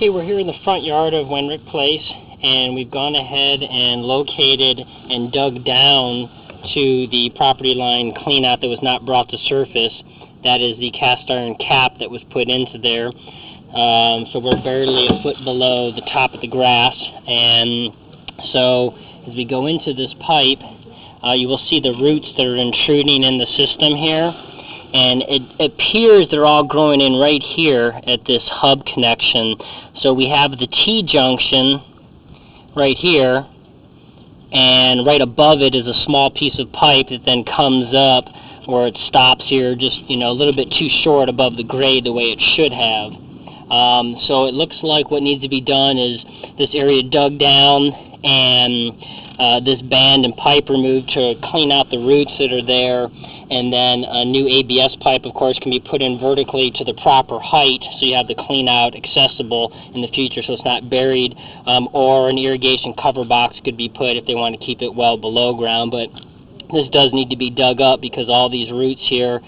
Okay, we're here in the front yard of Wenrick Place, and we've gone ahead and located and dug down to the property line cleanout that was not brought to surface. That is the cast iron cap that was put into there. So we're barely a foot below the top of the grass, and so as we go into this pipe, you will see the roots that are intruding in the system here. And it appears they're all growing in right here at this hub connection. So we have the T-junction right here, and right above it is a small piece of pipe that then comes up where it stops here just, a little bit too short above the grade the way it should have. So it looks like what needs to be done is this area dug down and this band and pipe removed to clean out the roots that are there, and then a new ABS pipe, of course, can be put in vertically to the proper height so you have the clean out accessible in the future so it's not buried, or an irrigation cover box could be put if they want to keep it well below ground. But this does need to be dug up because all these roots here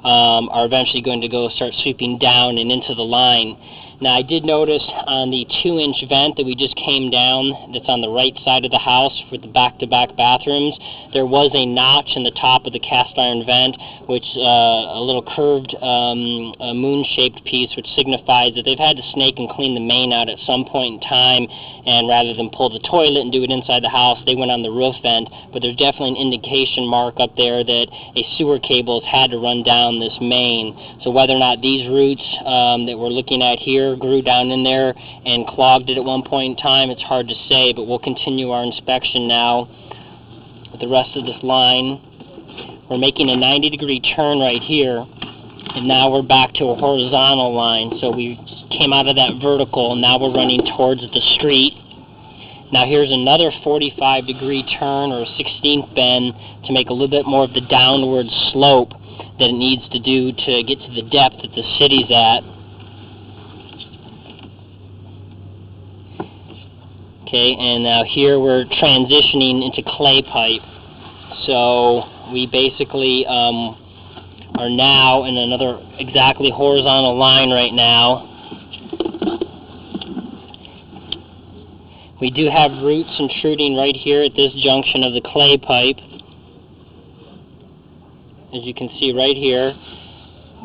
are eventually going to go start sweeping down and into the line. Now, I did notice on the 2-inch vent that we just came down that's on the right side of the house for the back-to-back bathrooms, there was a notch in the top of the cast iron vent, which a little curved moon-shaped piece, which signifies that they've had to snake and clean the main out at some point in time, and rather than pull the toilet and do it inside the house, they went on the roof vent. But there's definitely an indication mark up there that a sewer cable has had to run down this main. So whether or not these roots that we're looking at here grew down in there and clogged it at one point in time, it's hard to say, but we'll continue our inspection now with the rest of this line. We're making a 90-degree turn right here, and now we're back to a horizontal line. So we came out of that vertical, and now we're running towards the street. Now here's another 45-degree turn, or a 16th bend, to make a little bit more of the downward slope that it needs to do to get to the depth that the city's at. Okay, and now here we're transitioning into clay pipe. So we basically are now in another exactly horizontal line right now. We do have roots intruding right here at this junction of the clay pipe, as you can see right here.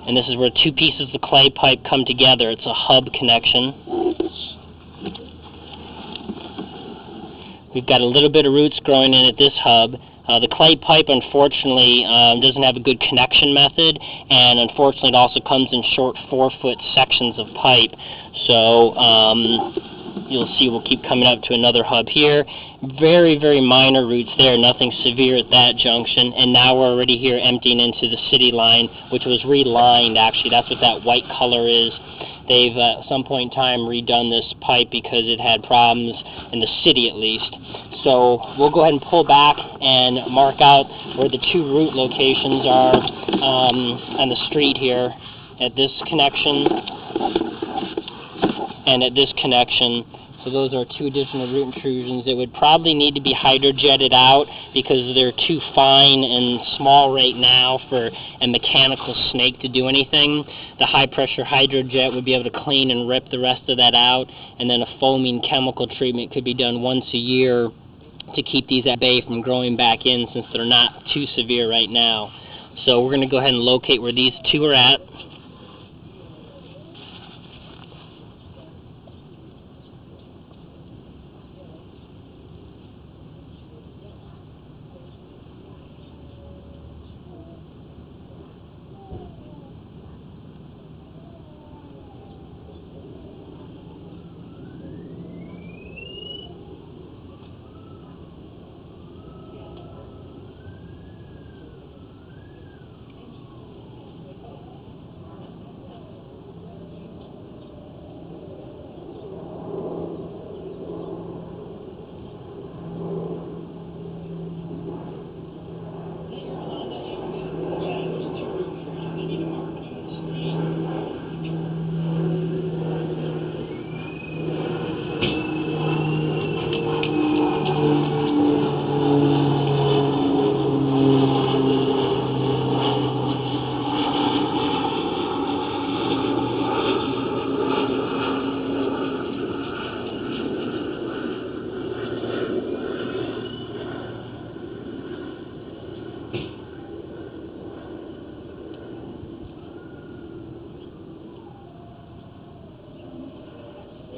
And this is where two pieces of clay pipe come together. It's a hub connection. We've got a little bit of roots growing in at this hub. The clay pipe, unfortunately, doesn't have a good connection method, and unfortunately it also comes in short 4-foot sections of pipe. So you'll see we'll keep coming up to another hub here. Very, very minor roots there, nothing severe at that junction. And now we're already here emptying into the city line, which was relined, actually. That's what that white color is. They've, at some point in time, redone this pipe because it had problems in the city, at least. So we'll go ahead and pull back and mark out where the two root locations are on the street here, at this connection and at this connection. So those are two additional root intrusions that would probably need to be hydrojetted out because they're too fine and small right now for a mechanical snake to do anything. The high-pressure hydrojet would be able to clean and rip the rest of that out, and then a foaming chemical treatment could be done once a year to keep these at bay from growing back in, since they're not too severe right now. So we're going to go ahead and locate where these two are at.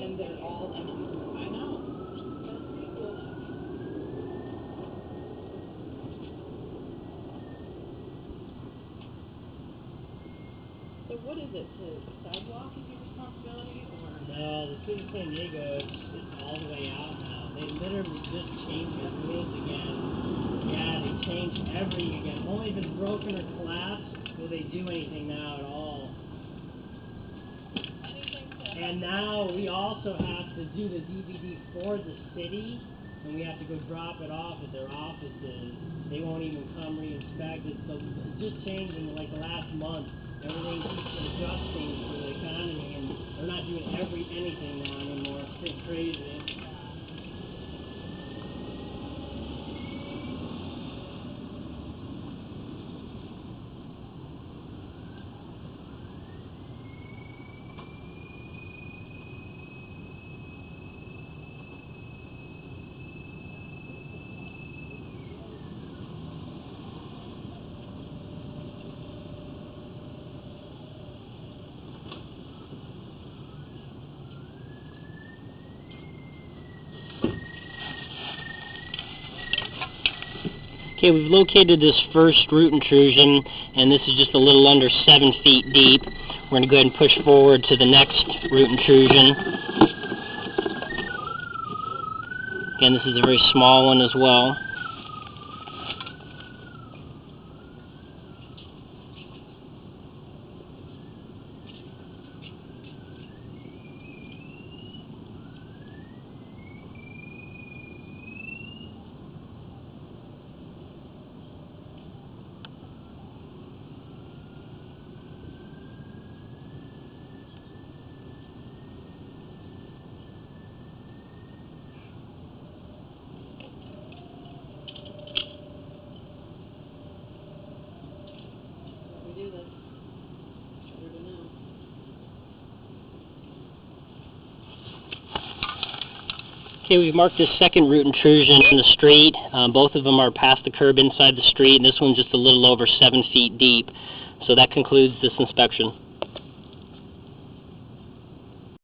and they're all empty. I know. That's pretty cool though. So what is it? The sidewalk is your responsibility, or? No, the city of San Diego, it's all the way out now. They literally just changed the rules again. Yeah, they changed everything again. Only if it's broken or collapsed will they do anything now at all. And now we also have to do the DVD for the city, and we have to go drop it off at their offices. They won't even come re-inspect it. So it just changed in like the last month. Everything keeps adjusting to the economy, and they're not doing anything now anymore. It's pretty crazy. Okay, we've located this first root intrusion, and this is just a little under 7 feet deep. We're going to go ahead and push forward to the next root intrusion. Again, this is a very small one as well. Do this. Sure to know. Okay, we've marked this second root intrusion in the street. Both of them are past the curb inside the street, and this one's just a little over 7 feet deep. So that concludes this inspection.